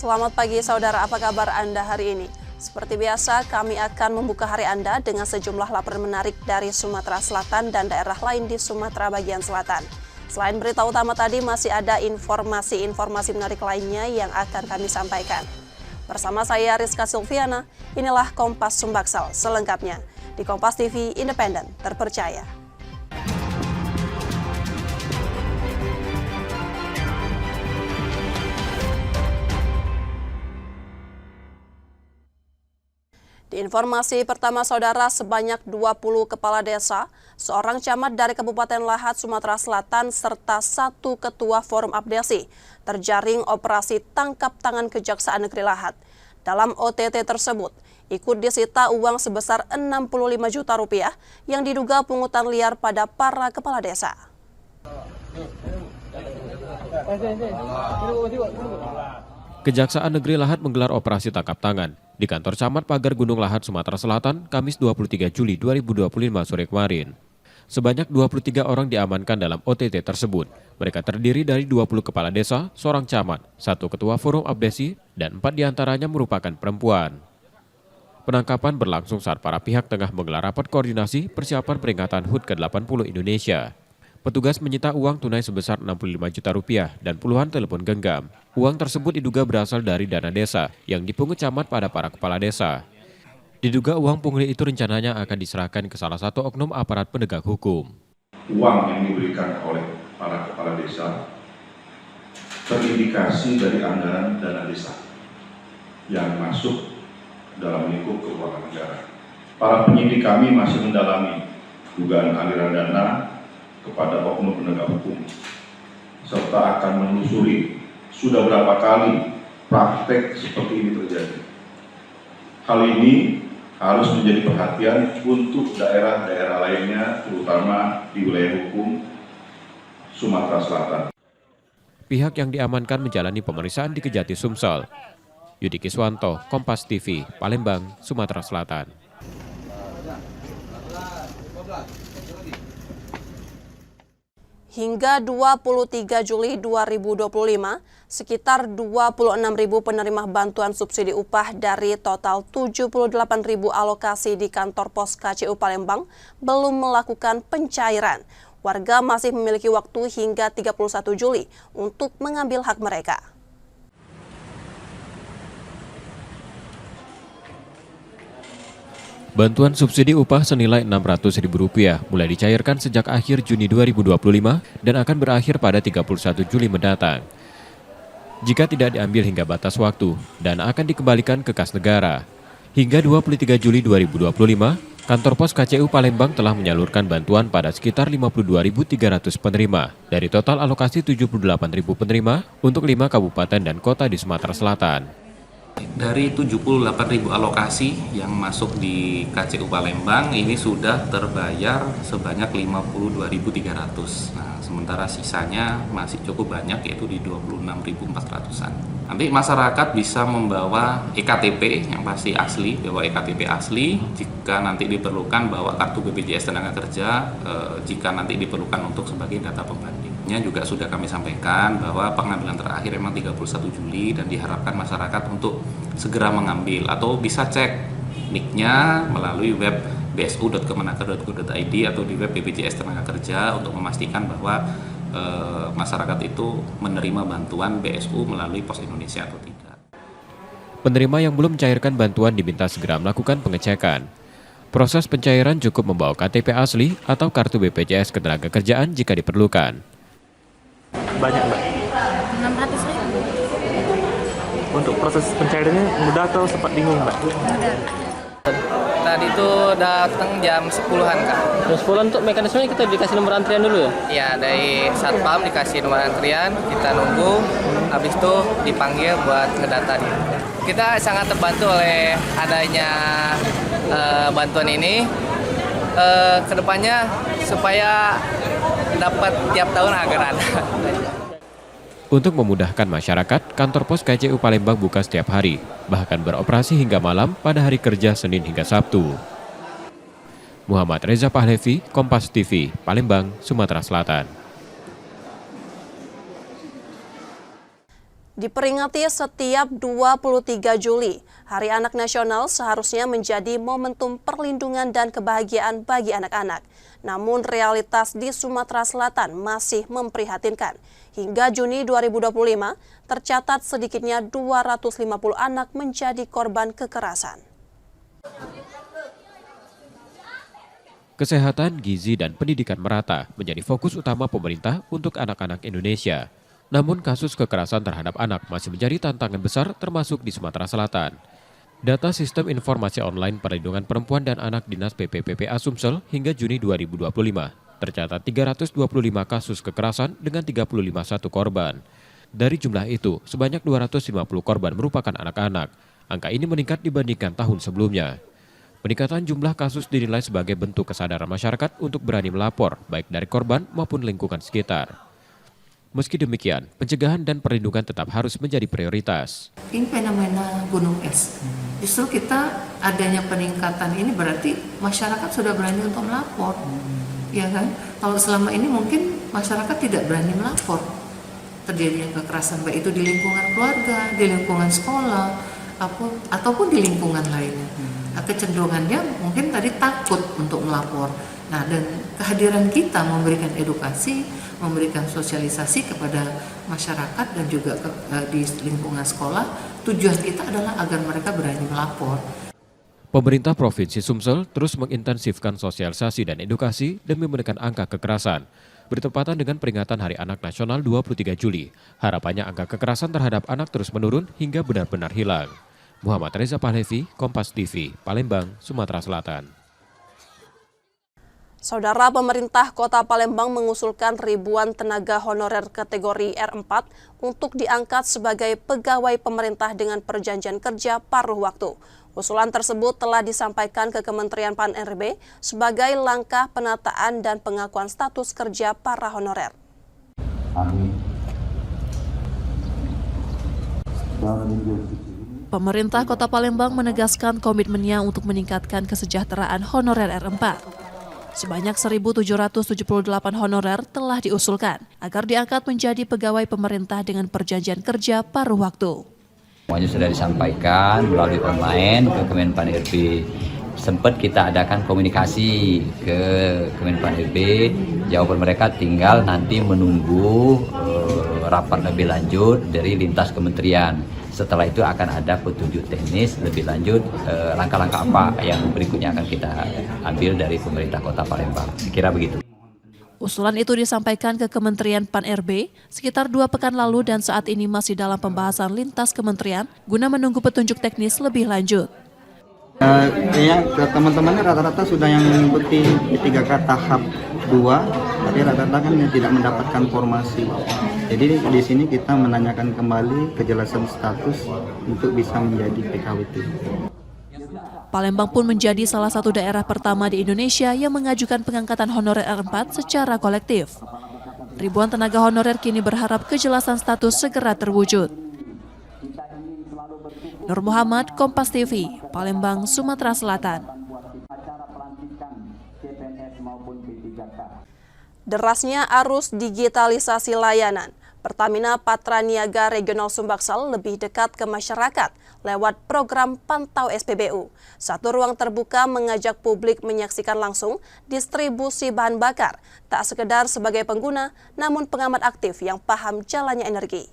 Selamat pagi saudara, apa kabar Anda hari ini? Seperti biasa, kami akan membuka hari Anda dengan sejumlah laporan menarik dari Sumatera Selatan dan daerah lain di Sumatera bagian selatan. Selain berita utama tadi, masih ada informasi-informasi menarik lainnya yang akan kami sampaikan. Bersama saya Rizka Silviana, inilah Kompas Sumbaksel selengkapnya di Kompas TV Independen Terpercaya. Di informasi pertama saudara, sebanyak 20 kepala desa, seorang camat dari Kabupaten Lahat, Sumatera Selatan, serta 1 ketua Forum Abdesi terjaring operasi tangkap tangan Kejaksaan Negeri Lahat. Dalam OTT tersebut, ikut disita uang sebesar 65 juta rupiah yang diduga pungutan liar pada para kepala desa. Kejaksaan Negeri Lahat menggelar operasi tangkap tangan di kantor Camat Pagar Gunung Lahat, Sumatera Selatan, Kamis 23 Juli 2025 sore kemarin. Sebanyak 23 orang diamankan dalam OTT tersebut. Mereka terdiri dari 20 kepala desa, seorang camat, 1 ketua Forum Abdesi, dan 4 diantaranya merupakan perempuan. Penangkapan berlangsung saat para pihak tengah menggelar rapat koordinasi persiapan peringatan HUT ke-80 Indonesia. Petugas menyita uang tunai sebesar 65 juta rupiah dan puluhan telepon genggam. Uang tersebut diduga berasal dari dana desa yang dipungut camat pada para kepala desa. Diduga uang pungli itu rencananya akan diserahkan ke salah satu oknum aparat penegak hukum. Uang yang diberikan oleh para kepala desa terindikasi dari anggaran dana desa yang masuk dalam lingkup keuangan negara. Para penyidik kami masih mendalami dugaan aliran dana kepada oknum penegak hukum, serta akan menelusuri sudah berapa kali praktek seperti ini terjadi. Hal ini harus menjadi perhatian untuk daerah-daerah lainnya, terutama di wilayah hukum Sumatera Selatan. Pihak yang diamankan menjalani pemeriksaan di Kejati Sumsel. Yudi Kiswanto, Kompas TV, Palembang, Sumatera Selatan. Hingga 23 Juli 2025, sekitar 26.000 penerima bantuan subsidi upah dari total 78.000 alokasi di kantor pos KCU Palembang belum melakukan pencairan. Warga masih memiliki waktu hingga 31 Juli untuk mengambil hak mereka. Bantuan subsidi upah senilai Rp600.000 mulai dicairkan sejak akhir Juni 2025 dan akan berakhir pada 31 Juli mendatang. Jika tidak diambil hingga batas waktu, dana akan dikembalikan ke kas negara. Hingga 23 Juli 2025, kantor pos KCU Palembang telah menyalurkan bantuan pada sekitar 52.300 penerima dari total alokasi 78.000 penerima untuk 5 kabupaten dan kota di Sumatera Selatan. Dari 78.000 alokasi yang masuk di KCU Palembang ini sudah terbayar sebanyak 52.300. Nah, sementara sisanya masih cukup banyak, yaitu di 26.400-an. Nanti masyarakat bisa membawa EKTP yang pasti asli, bawa EKTP asli. Jika nanti diperlukan bawa kartu BPJS Tenaga Kerja, jika nanti diperlukan untuk sebagai data pembanding. Juga sudah kami sampaikan bahwa pengambilan terakhir memang 31 Juli dan diharapkan masyarakat untuk segera mengambil atau bisa cek NIK-nya melalui web bsu.kemenaker.go.id atau di web BPJS Tenaga Kerja untuk memastikan bahwa masyarakat itu menerima bantuan BSU melalui Pos Indonesia atau tidak. Penerima yang belum mencairkan bantuan diminta segera melakukan pengecekan. Proses pencairan cukup membawa KTP asli atau kartu BPJS Ketenagakerjaan jika diperlukan. Banyak, Mbak? 600.000. Untuk proses pencairannya mudah atau sempat bingung, Mbak? Mudah. Tadi itu datang jam 10-an, Kak. Jam 10-an untuk mekanismenya kita dikasih nomor antrian dulu ya? Ya, dari Satpam dikasih nomor antrian, kita nunggu, habis itu dipanggil buat ngedata dia. Kita sangat terbantu oleh adanya bantuan ini. Kedepannya supaya dapat tiap tahun anggaran. Untuk memudahkan masyarakat, kantor pos KCU Palembang buka setiap hari, bahkan beroperasi hingga malam pada hari kerja Senin hingga Sabtu. Muhammad Reza Pahlevi, Kompas TV, Palembang, Sumatera Selatan. Diperingati setiap 23 Juli, Hari Anak Nasional seharusnya menjadi momentum perlindungan dan kebahagiaan bagi anak-anak. Namun realitas di Sumatera Selatan masih memprihatinkan. Hingga Juni 2025, tercatat sedikitnya 250 anak menjadi korban kekerasan. Kesehatan, gizi, dan pendidikan merata menjadi fokus utama pemerintah untuk anak-anak Indonesia. Namun kasus kekerasan terhadap anak masih menjadi tantangan besar termasuk di Sumatera Selatan. Data Sistem Informasi Online Perlindungan Perempuan dan Anak Dinas PPPPA Sumsel hingga Juni 2025 tercatat 325 kasus kekerasan dengan 35 korban. Dari jumlah itu, sebanyak 250 korban merupakan anak-anak. Angka ini meningkat dibandingkan tahun sebelumnya. Peningkatan jumlah kasus dinilai sebagai bentuk kesadaran masyarakat untuk berani melapor, baik dari korban maupun lingkungan sekitar. Meski demikian, pencegahan dan perlindungan tetap harus menjadi prioritas. Ini fenomena gunung es. Justru kita adanya peningkatan ini berarti masyarakat sudah berani untuk melapor. Ya kan? Kalau selama ini mungkin masyarakat tidak berani melapor. Terjadinya kekerasan baik itu di lingkungan keluarga, di lingkungan sekolah, ataupun di lingkungan lainnya. Kecenderungannya mungkin tadi takut untuk melapor. Nah, dan kehadiran kita memberikan edukasi, memberikan sosialisasi kepada masyarakat dan juga di lingkungan sekolah, tujuan kita adalah agar mereka berani melapor. Pemerintah Provinsi Sumsel terus mengintensifkan sosialisasi dan edukasi demi menekan angka kekerasan. Bertepatan dengan peringatan Hari Anak Nasional 23 Juli, harapannya angka kekerasan terhadap anak terus menurun hingga benar-benar hilang. Muhammad Reza Pahlevi, Kompas TV, Palembang, Sumatera Selatan. Saudara, pemerintah Kota Palembang mengusulkan ribuan tenaga honorer kategori R4 untuk diangkat sebagai pegawai pemerintah dengan perjanjian kerja paruh waktu. Usulan tersebut telah disampaikan ke Kementerian Pan-RB sebagai langkah penataan dan pengakuan status kerja para honorer. Pemerintah Kota Palembang menegaskan komitmennya untuk meningkatkan kesejahteraan honorer R4. Sebanyak 1.778 honorer telah diusulkan agar diangkat menjadi pegawai pemerintah dengan perjanjian kerja paruh waktu. Semuanya sudah disampaikan melalui online ke Kemenpan-RB. Sempat kita adakan komunikasi ke Kemenpan-RB. Jawaban mereka tinggal nanti menunggu rapat lebih lanjut dari lintas kementerian. Setelah itu akan ada petunjuk teknis lebih lanjut langkah-langkah apa yang berikutnya akan kita ambil dari pemerintah Kota Palembang. Sekira begitu. Usulan itu disampaikan ke Kementerian Pan-RB sekitar 2 pekan lalu dan saat ini masih dalam pembahasan lintas kementerian guna menunggu petunjuk teknis lebih lanjut. Teman-temannya rata-rata sudah yang mengikuti di 3K tahap 2, tapi rata-rata kan tidak mendapatkan formasi. Jadi di sini kita menanyakan kembali kejelasan status untuk bisa menjadi PKWT. Palembang pun menjadi salah satu daerah pertama di Indonesia yang mengajukan pengangkatan honorer R4 secara kolektif. Ribuan tenaga honorer kini berharap kejelasan status segera terwujud. Nur Muhammad, Kompas TV, Palembang, Sumatera Selatan. Derasnya arus digitalisasi layanan, Pertamina Patraniaga Regional Sumbaksel lebih dekat ke masyarakat lewat program Pantau SPBU. Satu ruang terbuka mengajak publik menyaksikan langsung distribusi bahan bakar, tak sekedar sebagai pengguna, namun pengamat aktif yang paham jalannya energi.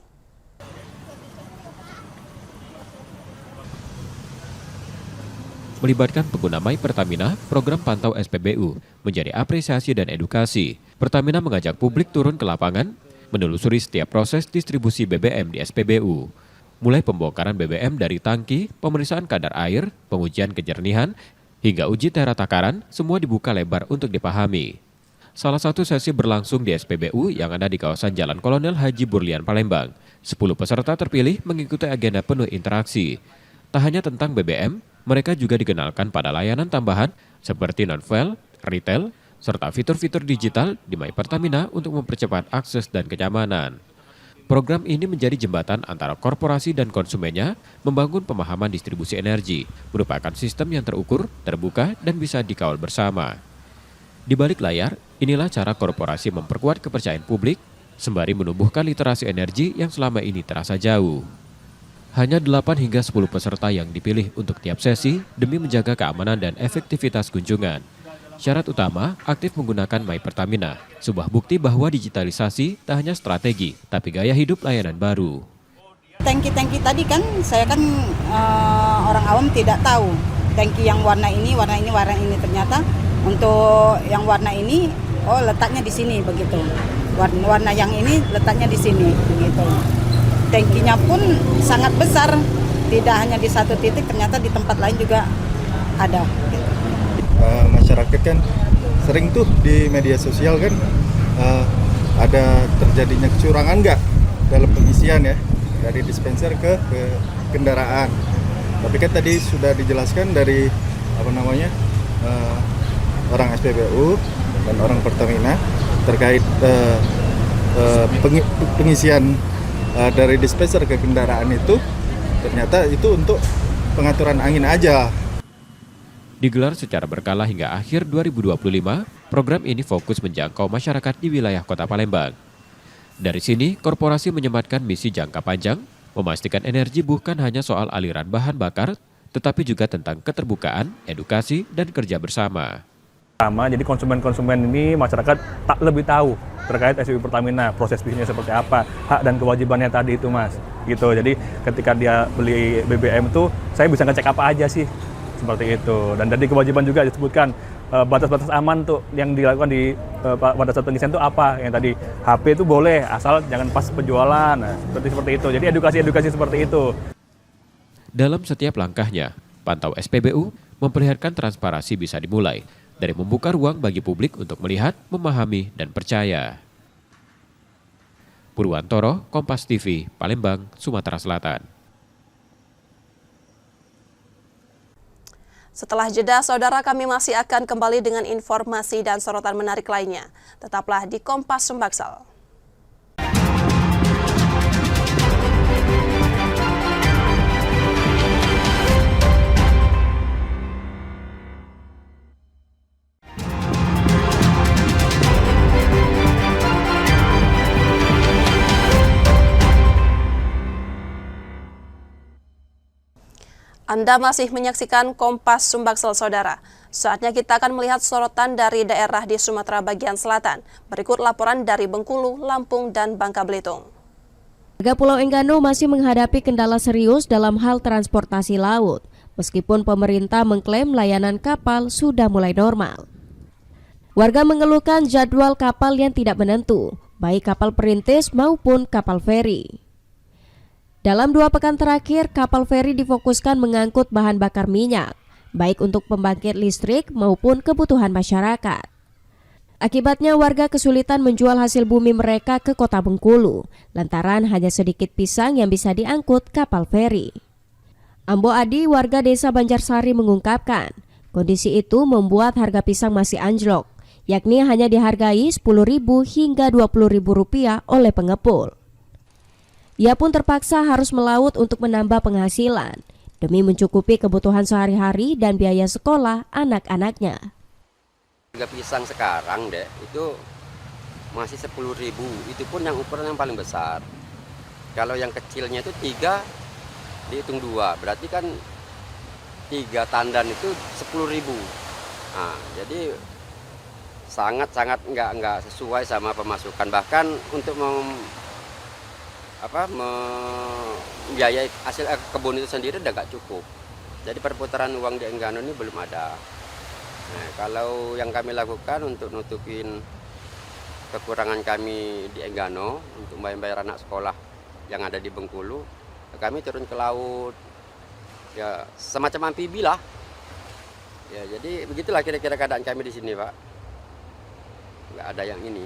Melibatkan pengguna My Pertamina, program Pantau SPBU menjadi apresiasi dan edukasi. Pertamina mengajak publik turun ke lapangan, menelusuri setiap proses distribusi BBM di SPBU. Mulai pembongkaran BBM dari tangki, pemeriksaan kadar air, pengujian kejernihan, hingga uji tera takaran, semua dibuka lebar untuk dipahami. Salah satu sesi berlangsung di SPBU yang ada di kawasan Jalan Kolonel Haji Burlian, Palembang. 10 peserta terpilih mengikuti agenda penuh interaksi. Tak hanya tentang BBM, mereka juga dikenalkan pada layanan tambahan seperti non-fuel, retail, serta fitur-fitur digital di My Pertamina untuk mempercepat akses dan kenyamanan. Program ini menjadi jembatan antara korporasi dan konsumennya membangun pemahaman distribusi energi, merupakan sistem yang terukur, terbuka, dan bisa dikawal bersama. Di balik layar, inilah cara korporasi memperkuat kepercayaan publik, sembari menumbuhkan literasi energi yang selama ini terasa jauh. Hanya 8 hingga 10 peserta yang dipilih untuk tiap sesi demi menjaga keamanan dan efektivitas kunjungan. Syarat utama, aktif menggunakan My Pertamina, sebuah bukti bahwa digitalisasi tak hanya strategi, tapi gaya hidup layanan baru. Tangki-tangki tadi kan, saya kan orang awam tidak tahu. Tangki yang warna ini. Ternyata untuk yang warna ini, letaknya di sini begitu. Warna yang ini letaknya di sini begitu. Tangkinya pun sangat besar, tidak hanya di satu titik, ternyata di tempat lain juga ada. Gitu. Masyarakat kan sering tuh di media sosial kan ada terjadinya kecurangan nggak dalam pengisian ya, dari dispenser ke kendaraan. Tapi kan tadi sudah dijelaskan dari orang SPBU dan orang Pertamina terkait pengisian dari dispenser ke kendaraan itu, ternyata itu untuk pengaturan angin aja. Digelar secara berkala hingga akhir 2025, program ini fokus menjangkau masyarakat di wilayah Kota Palembang. Dari sini, korporasi menyematkan misi jangka panjang, memastikan energi bukan hanya soal aliran bahan bakar, tetapi juga tentang keterbukaan, edukasi, dan kerja bersama. Jadi konsumen-konsumen ini masyarakat tak lebih tahu terkait SPBU Pertamina, proses bisnisnya seperti apa, hak dan kewajibannya tadi itu Mas. Gitu. Jadi ketika dia beli BBM itu, saya bisa ngecek apa aja sih, seperti itu. Dan dari kewajiban juga disebutkan batas-batas aman tuh yang dilakukan di pada saat pengisian itu apa, yang tadi HP itu boleh asal jangan pas penjualan, seperti itu. Jadi edukasi seperti itu. Dalam setiap langkahnya, Pantau SPBU memperlihatkan transparansi bisa dimulai dari membuka ruang bagi publik untuk melihat, memahami, dan percaya. Purwantoro, Kompas TV, Palembang, Sumatera Selatan. Setelah jeda, saudara, kami masih akan kembali dengan informasi dan sorotan menarik lainnya. Tetaplah di Kompas Sumbaksel. Anda masih menyaksikan Kompas Sumbaksel, saudara. Saatnya kita akan melihat sorotan dari daerah di Sumatera bagian selatan. Berikut laporan dari Bengkulu, Lampung, dan Bangka Belitung. Warga Pulau Enggano masih menghadapi kendala serius dalam hal transportasi laut, meskipun pemerintah mengklaim layanan kapal sudah mulai normal. Warga mengeluhkan jadwal kapal yang tidak menentu, baik kapal perintis maupun kapal feri. Dalam 2 pekan terakhir, kapal feri difokuskan mengangkut bahan bakar minyak, baik untuk pembangkit listrik maupun kebutuhan masyarakat. Akibatnya warga kesulitan menjual hasil bumi mereka ke kota Bengkulu, lantaran hanya sedikit pisang yang bisa diangkut kapal feri. Ambo Adi, warga desa Banjarsari, mengungkapkan, kondisi itu membuat harga pisang masih anjlok, yakni hanya dihargai Rp10.000 hingga Rp20.000 oleh pengepul. Ia pun terpaksa harus melaut untuk menambah penghasilan demi mencukupi kebutuhan sehari-hari dan biaya sekolah anak-anaknya. Harga pisang sekarang itu masih Rp10.000, itu pun yang ukuran yang paling besar. Kalau yang kecilnya itu 3, dihitung 2, berarti kan 3 tandan itu Rp10.000. Nah, jadi sangat-sangat nggak sesuai sama pemasukan, bahkan untuk membiayai hasil kebun itu sendiri udah nggak cukup. Jadi perputaran uang di Enggano ini belum ada. Nah, kalau yang kami lakukan untuk nutupin kekurangan kami di Enggano untuk bayar anak sekolah yang ada di Bengkulu, kami turun ke laut, ya semacam amfibi lah. Ya, jadi begitulah kira-kira keadaan kami di sini, Pak. Nggak ada yang ini,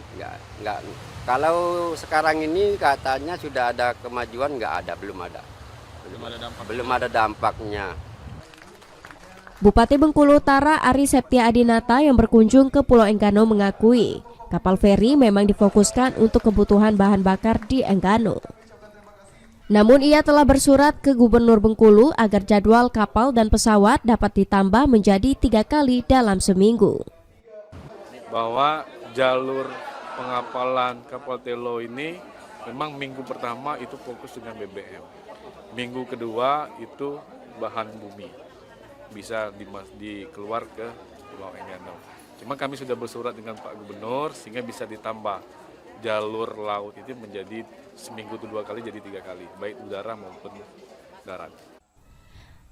nggak. Kalau sekarang ini katanya sudah ada kemajuan, nggak ada, belum ada dampaknya. Bupati Bengkulu Utara Ari Septia Adinata yang berkunjung ke Pulau Enggano mengakui kapal feri memang difokuskan untuk kebutuhan bahan bakar di Enggano. Namun ia telah bersurat ke Gubernur Bengkulu agar jadwal kapal dan pesawat dapat ditambah menjadi 3 kali dalam seminggu. Bahwa jalur pengapalan kapal Telo ini memang minggu pertama itu fokus dengan BBM. Minggu kedua itu bahan bumi. Bisa dikeluar ke Pulau Enggano. Cuma kami sudah bersurat dengan Pak Gubernur sehingga bisa ditambah jalur laut itu menjadi seminggu itu 2 kali jadi 3 kali, baik udara maupun darat.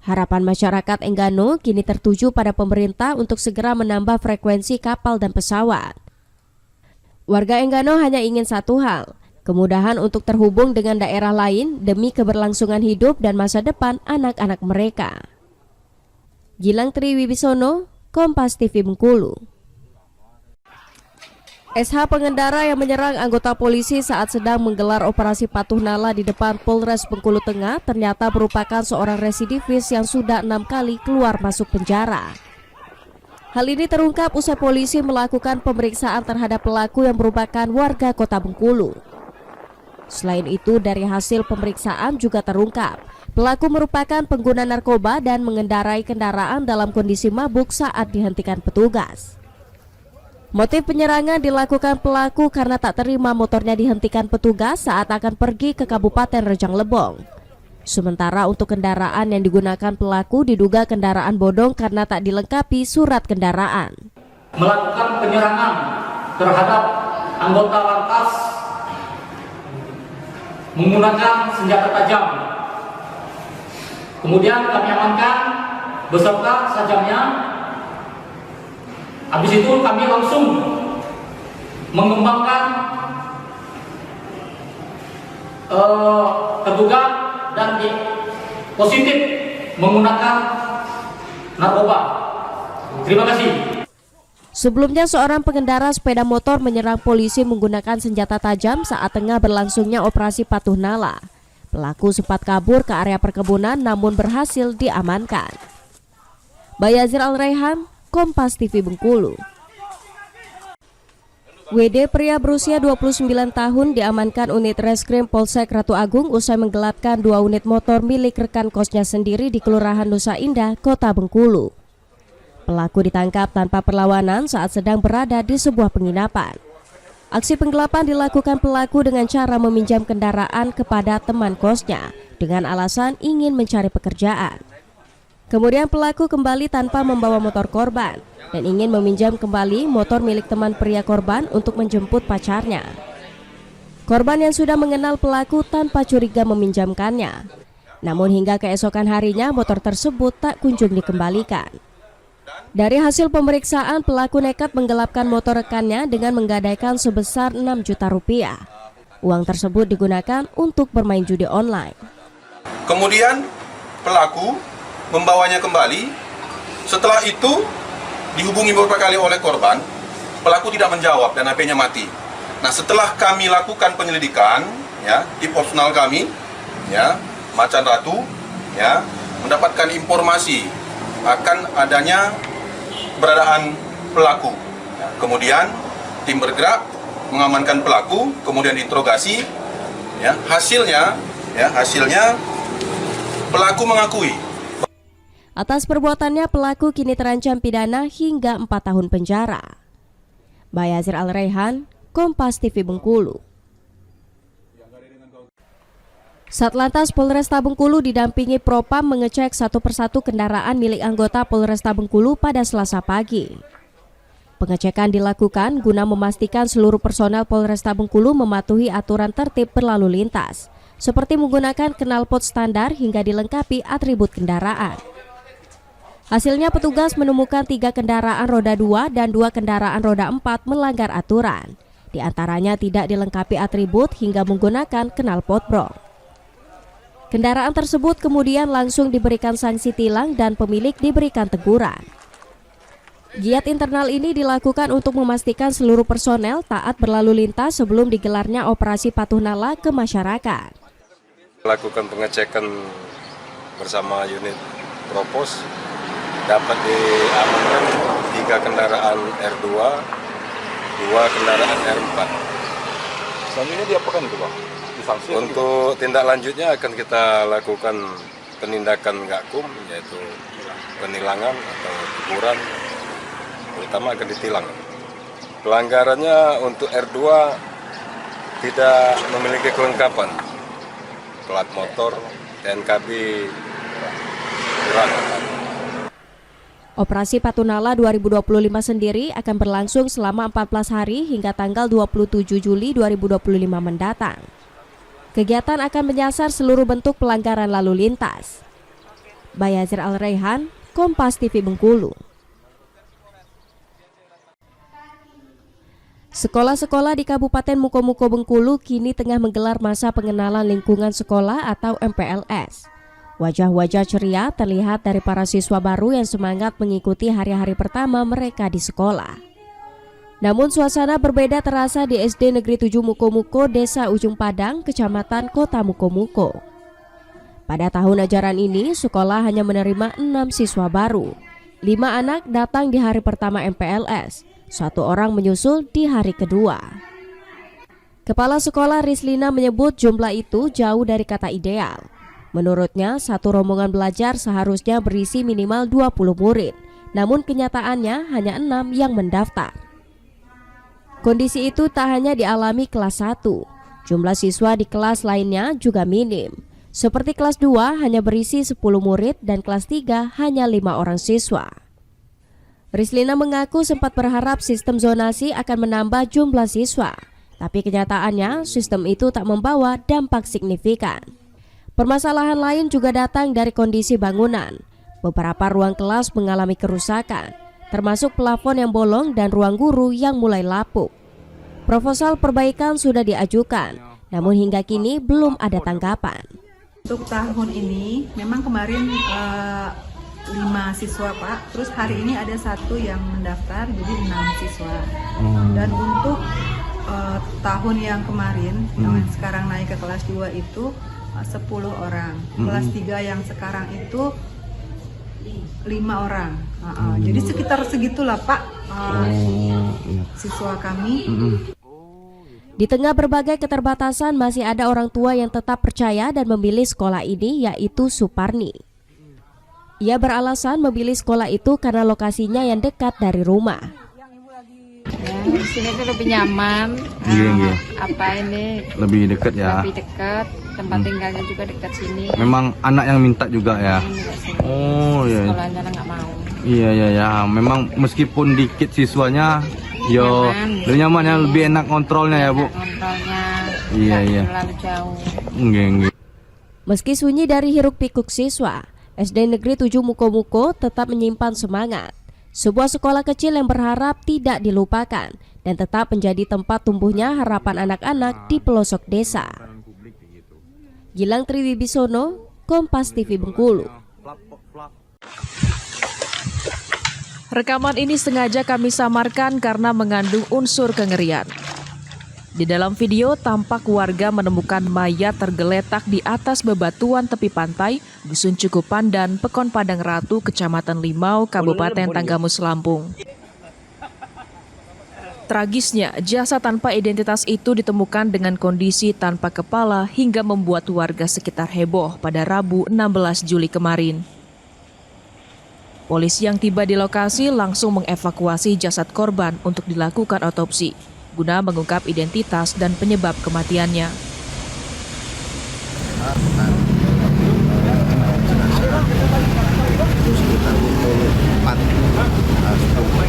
Harapan masyarakat Enggano kini tertuju pada pemerintah untuk segera menambah frekuensi kapal dan pesawat. Warga Enggano hanya ingin satu hal, kemudahan untuk terhubung dengan daerah lain demi keberlangsungan hidup dan masa depan anak-anak mereka. Gilang Triwibisono, Kompas TV Bengkulu. SH pengendara yang menyerang anggota polisi saat sedang menggelar operasi patuh nala di depan Polres Bengkulu Tengah ternyata merupakan seorang residivis yang sudah 6 kali keluar masuk penjara. Hal ini terungkap usai polisi melakukan pemeriksaan terhadap pelaku yang merupakan warga Kota Bengkulu. Selain itu, dari hasil pemeriksaan juga terungkap pelaku merupakan pengguna narkoba dan mengendarai kendaraan dalam kondisi mabuk saat dihentikan petugas. Motif penyerangan dilakukan pelaku karena tak terima motornya dihentikan petugas saat akan pergi ke Kabupaten Rejang Lebong. Sementara untuk kendaraan yang digunakan pelaku diduga kendaraan bodong karena tak dilengkapi surat kendaraan. Melakukan penyerangan terhadap anggota lantas menggunakan senjata tajam. Kemudian kami amankan beserta sajamnya. Habis itu kami langsung mengembangkan terduga dan positif menggunakan narkoba. Terima kasih. Sebelumnya seorang pengendara sepeda motor menyerang polisi menggunakan senjata tajam saat tengah berlangsungnya operasi patuh nala. Pelaku sempat kabur ke area perkebunan namun berhasil diamankan. Bayazir Al-Raihan, Kompas TV Bengkulu. WD pria berusia 29 tahun diamankan unit reskrim Polsek Ratu Agung usai menggelapkan 2 unit motor milik rekan kosnya sendiri di Kelurahan Nusa Indah, Kota Bengkulu. Pelaku ditangkap tanpa perlawanan saat sedang berada di sebuah penginapan. Aksi penggelapan dilakukan pelaku dengan cara meminjam kendaraan kepada teman kosnya dengan alasan ingin mencari pekerjaan. Kemudian pelaku kembali tanpa membawa motor korban dan ingin meminjam kembali motor milik teman pria korban untuk menjemput pacarnya. Korban yang sudah mengenal pelaku tanpa curiga meminjamkannya. Namun hingga keesokan harinya motor tersebut tak kunjung dikembalikan. Dari hasil pemeriksaan, pelaku nekat menggelapkan motor rekannya dengan menggadaikan sebesar 6 juta rupiah. Uang tersebut digunakan untuk bermain judi online. Kemudian pelaku membawanya kembali. Setelah itu dihubungi beberapa kali oleh korban. Pelaku tidak menjawab dan HP-nya mati. Nah, setelah kami lakukan penyelidikan, ya, di personal kami, ya, Macan Ratu, ya, mendapatkan informasi akan adanya keberadaan pelaku. Ya, kemudian tim bergerak mengamankan pelaku, kemudian diinterogasi. Ya, hasilnya pelaku mengakui. Atas perbuatannya, pelaku kini terancam pidana hingga 4 tahun penjara. Bayazir Al-Raihan, Kompas TV Bengkulu. Satlantas Polresta Bengkulu didampingi Propam mengecek satu persatu kendaraan milik anggota Polresta Bengkulu pada Selasa pagi. Pengecekan dilakukan guna memastikan seluruh personel Polresta Bengkulu mematuhi aturan tertib berlalu lintas, seperti menggunakan knalpot standar hingga dilengkapi atribut kendaraan. Hasilnya petugas menemukan 3 kendaraan roda 2 dan 2 kendaraan roda 4 melanggar aturan. Di antaranya tidak dilengkapi atribut hingga menggunakan knalpot brong. Kendaraan tersebut kemudian langsung diberikan sanksi tilang dan pemilik diberikan teguran. Giat internal ini dilakukan untuk memastikan seluruh personel taat berlalu lintas sebelum digelarnya operasi patuh nala ke masyarakat. Lakukan pengecekan bersama unit Propos, dapat diamankan 3 kendaraan R2, 2 kendaraan R4. Selanjutnya diapakan itu, Bang? Disanksi? Untuk tindak lanjutnya akan kita lakukan penindakan gakum, yaitu penilangan atau teguran, terutama akan ditilang. Pelanggarannya untuk R2 tidak memiliki kelengkapan plat motor, TNKB, Operasi Patunala 2025 sendiri akan berlangsung selama 14 hari hingga tanggal 27 Juli 2025 mendatang. Kegiatan akan menyasar seluruh bentuk pelanggaran lalu lintas. Bayazir Al-Raihan, Kompas TV Bengkulu. Sekolah-sekolah di Kabupaten Mukomuko Bengkulu kini tengah menggelar masa pengenalan lingkungan sekolah atau MPLS. Wajah-wajah ceria terlihat dari para siswa baru yang semangat mengikuti hari-hari pertama mereka di sekolah. Namun suasana berbeda terasa di SD Negeri 7 Mukomuko, Desa Ujung Padang, Kecamatan Kota Mukomuko. Pada tahun ajaran ini, sekolah hanya menerima 6 siswa baru. 5 anak datang di hari pertama MPLS. 1 orang menyusul di hari kedua. Kepala Sekolah Rislina menyebut jumlah itu jauh dari kata ideal. Menurutnya, satu rombongan belajar seharusnya berisi minimal 20 murid. Namun kenyataannya hanya 6 yang mendaftar. Kondisi itu tak hanya dialami kelas 1. Jumlah siswa di kelas lainnya juga minim. Seperti kelas 2 hanya berisi 10 murid dan kelas 3 hanya 5 orang siswa. Rislina mengaku sempat berharap sistem zonasi akan menambah jumlah siswa, tapi kenyataannya sistem itu tak membawa dampak signifikan. Permasalahan lain juga datang dari kondisi bangunan. Beberapa ruang kelas mengalami kerusakan, termasuk plafon yang bolong dan ruang guru yang mulai lapuk. Proposal perbaikan sudah diajukan, namun hingga kini belum ada tanggapan. Untuk tahun ini memang kemarin 5 siswa Pak, terus hari ini ada 1 yang mendaftar, jadi 6 siswa. Dan untuk tahun yang kemarin, yang sekarang naik ke kelas 2 itu 10 orang. Kelas 3 yang sekarang itu 5 orang. Jadi sekitar segitulah Pak siswa kami. Di tengah berbagai keterbatasan masih ada orang tua yang tetap percaya dan memilih sekolah ini, yaitu Suparni. Ia beralasan memilih sekolah itu karena lokasinya yang dekat dari rumah. Ya, di sini tuh lebih nyaman. Apa ini? Lebih dekat ya. Lebih dekat. Tempat tinggalnya juga dekat sini. Memang anak yang minta juga ya. Oh iya. Sekolahnya nggak mau. Iya. Memang meskipun dikit siswanya, lebih nyaman ya, lebih enak kontrolnya ya Bu. Kontrolnya. Iya. Terlalu jauh. Meski sunyi dari hiruk pikuk siswa, SD Negeri 7 Mukomuko tetap menyimpan semangat. Sebuah sekolah kecil yang berharap tidak dilupakan dan tetap menjadi tempat tumbuhnya harapan anak-anak di pelosok desa. Gilang Triwibisono, Kompas TV Bengkulu. Rekaman ini sengaja kami samarkan karena mengandung unsur kengerian. Di dalam video tampak warga menemukan mayat tergeletak di atas bebatuan tepi pantai Dusun Cukupan dan Pekon Padang Ratu, Kecamatan Limau, Kabupaten Tanggamus, Lampung. Tragisnya, jasad tanpa identitas itu ditemukan dengan kondisi tanpa kepala hingga membuat warga sekitar heboh pada Rabu 16 Juli kemarin. Polisi yang tiba di lokasi langsung mengevakuasi jasad korban untuk dilakukan otopsi guna mengungkap identitas dan penyebab kematiannya.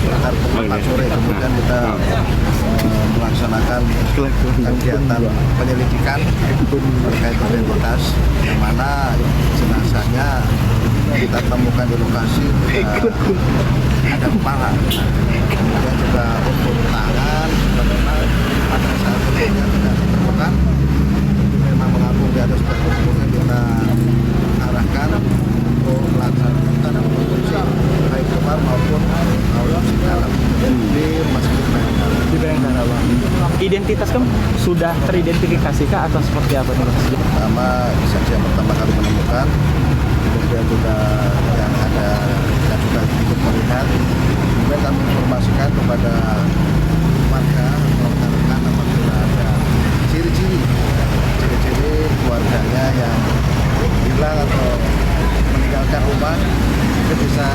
Sekitar pukul 4 sore kemudian kita melaksanakan kegiatan penyelidikan terkait identitas, yang mana jenazahnya kita temukan di lokasi ada kepala, kemudian juga untuk tangan, memang pada saat kejadian tidak ditemukan, memang mengapung di atas perkebunan, kita arahkan untuk melaksanakan otopsi baik luar maupun otopsi dalam di rumah sakit Bayangkara. Di Bayangkara, Bang. Identitas kan sudah teridentifikasi atau seperti apa nih? Pertama, saksi yang pertama kali menemukan, kemudian juga yang ada yang sudah ikut melihat, kemudian kami informasikan kepada warga atau rekan-rekan apabila ada ciri-ciri keluarganya yang hilang atau meninggalkan rumah, itu bisa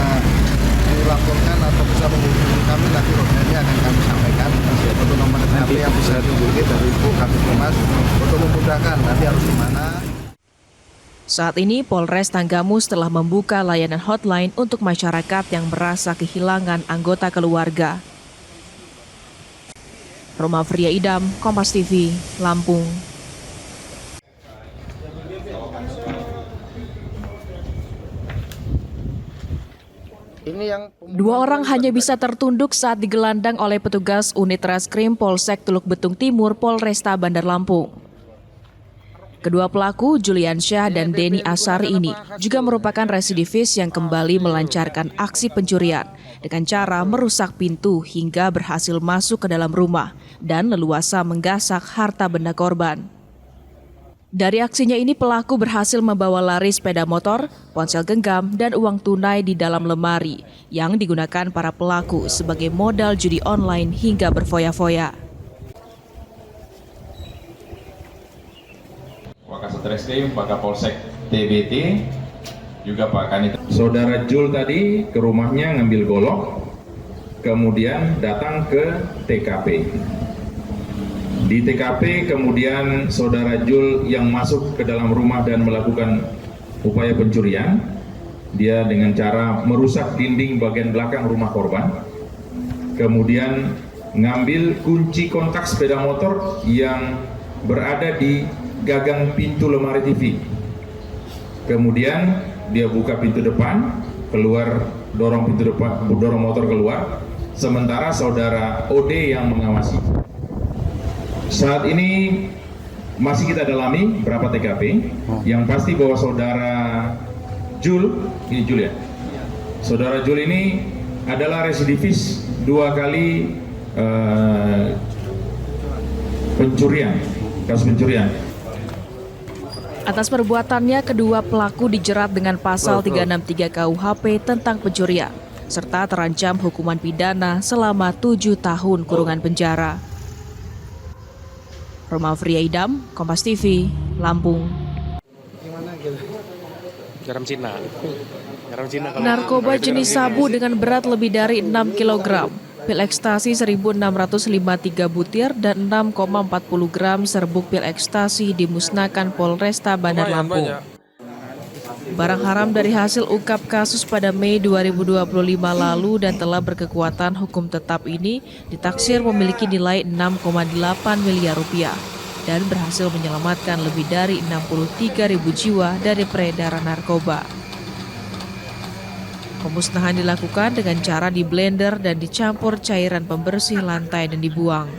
dilaporkan atau bisa menghubungi kami, nanti roadmap-nya akan kami sampaikan untuk nomor HP yang bisa dihubungi dari Ibu Kabid Humas untuk memudahkan nanti harus di mana. Saat ini Polres Tanggamus telah membuka layanan hotline untuk masyarakat yang merasa kehilangan anggota keluarga. Roma Fria Idam, Kompas TV, Lampung. Dua orang hanya bisa tertunduk saat digelandang oleh petugas unit Reskrim Polsek Teluk Betung Timur Polresta Bandar Lampung. Kedua pelaku, Julian Syah dan Denny Asari ini juga merupakan residivis yang kembali melancarkan aksi pencurian dengan cara merusak pintu hingga berhasil masuk ke dalam rumah dan leluasa menggasak harta benda korban. Dari aksinya ini pelaku berhasil membawa lari sepeda motor, ponsel genggam, dan uang tunai di dalam lemari yang digunakan para pelaku sebagai modal judi online hingga berfoya-foya. Wakasat Pak Kapolsek TBT, juga Pak Kanit. Saudara Jul tadi ke rumahnya ngambil golok, kemudian datang ke TKP. Di TKP kemudian saudara Jul yang masuk ke dalam rumah dan melakukan upaya pencurian. Dia dengan cara merusak dinding bagian belakang rumah korban. Kemudian ngambil kunci kontak sepeda motor yang berada di gagang pintu lemari TV. Kemudian dia buka pintu depan, keluar, dorong pintu depan, dorong motor keluar. Sementara saudara OD yang mengawasi. Saat ini masih kita dalami berapa TKP. Yang pasti bahwa saudara Jul, ini Jul ya. Saudara Jul ini adalah residivis 2 kali pencurian, kasus pencurian. Atas perbuatannya, kedua pelaku dijerat dengan pasal 363 KUHP tentang pencurian, serta terancam hukuman pidana selama 7 tahun kurungan penjara. Roma Fria Idam, Kompas TV, Lampung. Garam Cina. Narkoba jenis sabu dengan berat lebih dari 6 kg, pil ekstasi 1.653 butir dan 6,40 gram serbuk pil ekstasi dimusnahkan Polresta Bandar Lampung. Barang haram dari hasil ungkap kasus pada Mei 2025 lalu dan telah berkekuatan hukum tetap ini ditaksir memiliki nilai 6,8 miliar rupiah dan berhasil menyelamatkan lebih dari 63.000 jiwa dari peredaran narkoba. Pemusnahan dilakukan dengan cara di blender dan dicampur cairan pembersih lantai dan dibuang.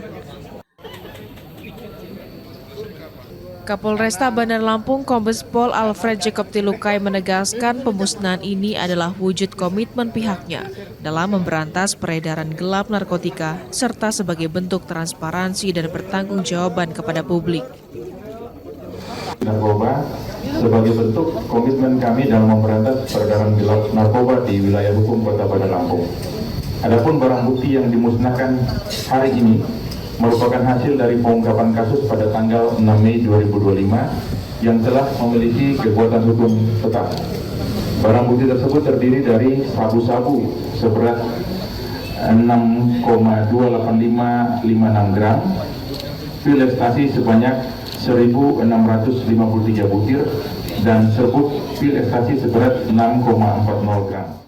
Kapolresta Bandar Lampung Kombes Pol Alfred Jacob Tilukai menegaskan pemusnahan ini adalah wujud komitmen pihaknya dalam memberantas peredaran gelap narkotika serta sebagai bentuk transparansi dan pertanggungjawaban kepada publik. Narkoba sebagai bentuk komitmen kami dalam memberantas peredaran gelap narkoba di wilayah hukum Kota Bandar Lampung. Adapun barang bukti yang dimusnahkan hari ini merupakan hasil dari pengungkapan kasus pada tanggal 6 Mei 2025 yang telah memiliki kekuatan hukum tetap. Barang bukti tersebut terdiri dari sabu-sabu seberat 6,28556 gram, pil ekstasi sebanyak 1.653 butir, dan serbuk pil ekstasi seberat 6,40 gram.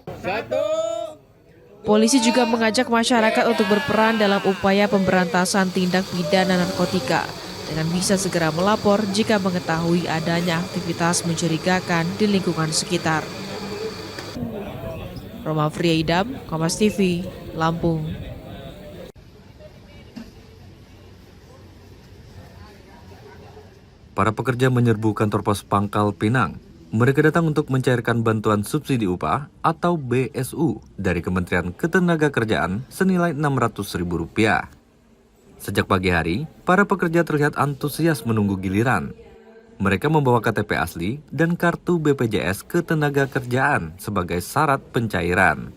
Polisi juga mengajak masyarakat untuk berperan dalam upaya pemberantasan tindak pidana narkotika dengan bisa segera melapor jika mengetahui adanya aktivitas mencurigakan di lingkungan sekitar. Roma Fria Idam, Kompas TV, Lampung. Para pekerja menyerbu kantor pos Pangkal Pinang. Mereka datang untuk mencairkan bantuan subsidi upah atau BSU dari Kementerian Ketenagakerjaan senilai Rp600.000. Sejak pagi hari, para pekerja terlihat antusias menunggu giliran. Mereka membawa KTP asli dan kartu BPJS Ketenagakerjaan sebagai syarat pencairan.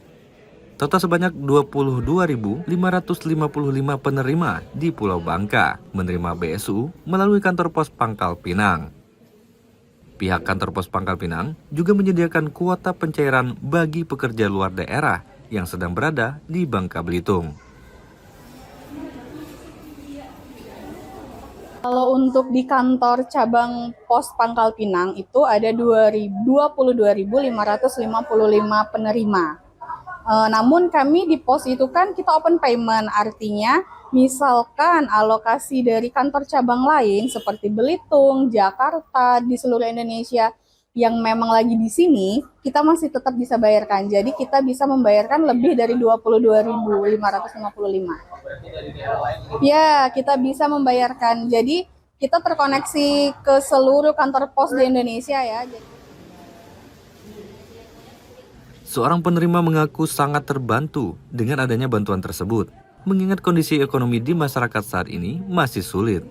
Total sebanyak 22.555 penerima di Pulau Bangka menerima BSU melalui kantor pos Pangkal Pinang. Pihak kantor pos Pangkal Pinang juga menyediakan kuota pencairan bagi pekerja luar daerah yang sedang berada di Bangka Belitung. Kalau untuk di kantor cabang Pos Pangkal Pinang itu ada 22.555 penerima. Namun kami di pos itu kan kita open payment, artinya misalkan alokasi dari kantor cabang lain seperti Belitung, Jakarta, di seluruh Indonesia yang memang lagi di sini, kita masih tetap bisa bayarkan. Jadi kita bisa membayarkan lebih dari 22.555. Ya, kita bisa membayarkan. Jadi kita terkoneksi ke seluruh kantor pos di Indonesia ya. Seorang penerima mengaku sangat terbantu dengan adanya bantuan tersebut, mengingat kondisi ekonomi di masyarakat saat ini masih sulit.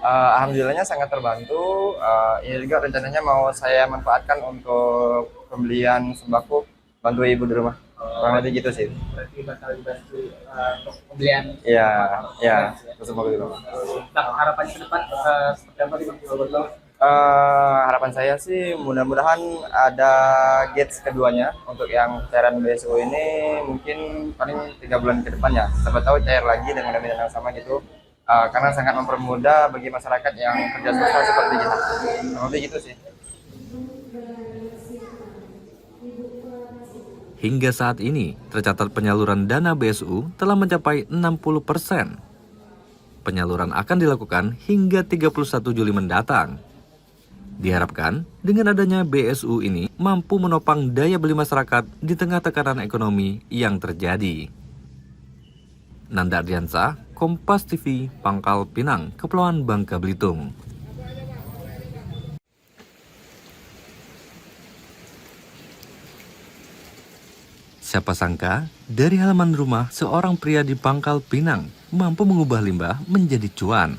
Alhamdulillahnya sangat terbantu. Ini juga rencananya mau saya manfaatkan untuk pembelian sembako, bantu ibu di rumah. Kurang lebih gitu sih. Berarti bakal dibantu pembelian. Iya, sembako di rumah. Nah, harapannya ke depan seperti apa nih Bang? Harapan saya sih mudah-mudahan ada gates keduanya untuk yang cairan BSU ini mungkin paling 3 bulan ke depan ya. Siapa tahu cair lagi dengan dana yang sama gitu. Karena sangat mempermudah bagi masyarakat yang kerja susah seperti kita. Lebih gitu sih. Hingga saat ini, tercatat penyaluran dana BSU telah mencapai 60%. Penyaluran akan dilakukan hingga 31 Juli mendatang. Diharapkan, dengan adanya BSU ini mampu menopang daya beli masyarakat di tengah tekanan ekonomi yang terjadi. Nanda Ardiansa, Kompas TV, Pangkal Pinang, Kepulauan Bangka Belitung. Siapa sangka, dari halaman rumah seorang pria di Pangkal Pinang mampu mengubah limbah menjadi cuan.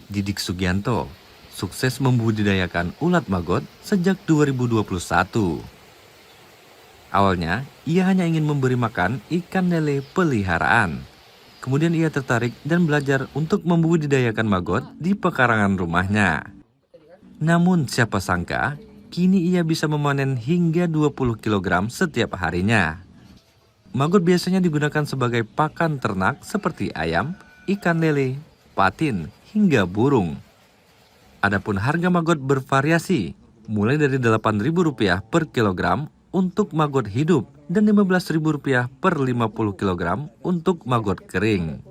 Didik Sugianto sukses membudidayakan ulat maggot sejak 2021. Awalnya, ia hanya ingin memberi makan ikan lele peliharaan. Kemudian ia tertarik dan belajar untuk membudidayakan maggot di pekarangan rumahnya. Namun siapa sangka, kini ia bisa memanen hingga 20 kg setiap harinya. Maggot biasanya digunakan sebagai pakan ternak seperti ayam, ikan lele, patin, hingga burung. Adapun harga maggot bervariasi, mulai dari Rp8.000 per kilogram untuk maggot hidup dan Rp15.000 per 50 kg untuk maggot kering.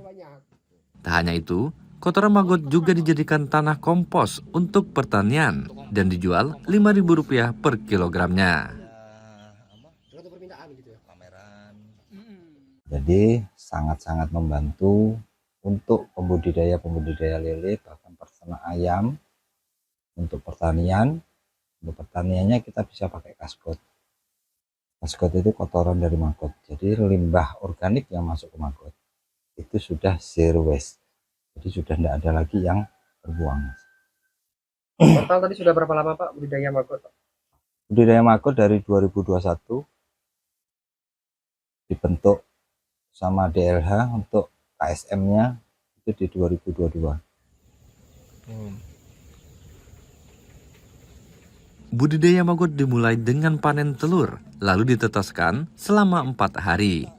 Tak hanya itu, kotoran maggot juga dijadikan tanah kompos untuk pertanian dan dijual Rp5.000 per kilogramnya. Jadi sangat-sangat membantu untuk pembudidaya lele, bahkan peternak ayam. Untuk pertaniannya kita bisa pakai kaskot. Kaskot itu kotoran dari maggot. Jadi limbah organik yang masuk ke maggot itu sudah zero waste. Jadi sudah tidak ada lagi yang terbuang. Total tadi sudah berapa lama Pak budidaya maggot? Budidaya maggot dari 2021 dibentuk sama DLH, untuk KSM-nya itu di 2022. Budidaya maggot dimulai dengan panen telur, lalu ditetaskan selama 4 hari.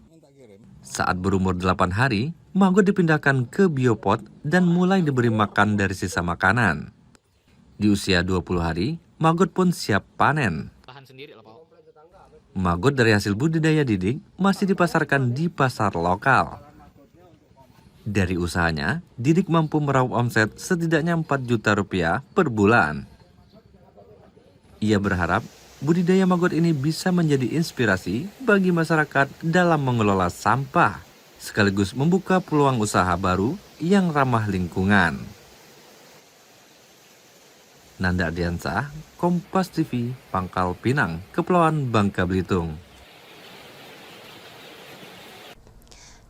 Saat berumur 8 hari, maggot dipindahkan ke biopot dan mulai diberi makan dari sisa makanan. Di usia 20 hari, maggot pun siap panen. Maggot dari hasil budidaya Didik masih dipasarkan di pasar lokal. Dari usahanya, Didik mampu meraup omset setidaknya Rp4 juta per bulan. Ia berharap budidaya maggot ini bisa menjadi inspirasi bagi masyarakat dalam mengelola sampah, sekaligus membuka peluang usaha baru yang ramah lingkungan. Nanda Ardiansa, Kompas TV, Pangkal Pinang, Kepulauan Bangka Belitung.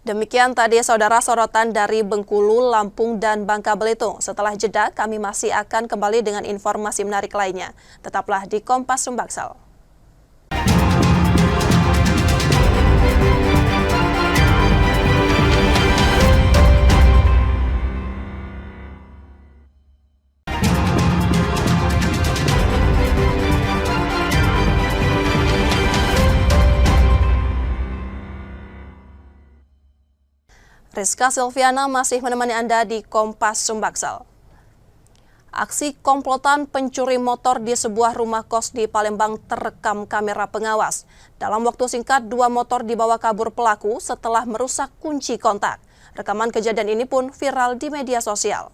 Demikian tadi saudara sorotan dari Bengkulu, Lampung, dan Bangka Belitung. Setelah jeda, kami masih akan kembali dengan informasi menarik lainnya. Tetaplah di Kompas Sumbaksel. Rizka Silviana masih menemani Anda di Kompas Sumbaksel. Aksi komplotan pencuri motor di sebuah rumah kos di Palembang terekam kamera pengawas. Dalam waktu singkat, 2 motor dibawa kabur pelaku setelah merusak kunci kontak. Rekaman kejadian ini pun viral di media sosial.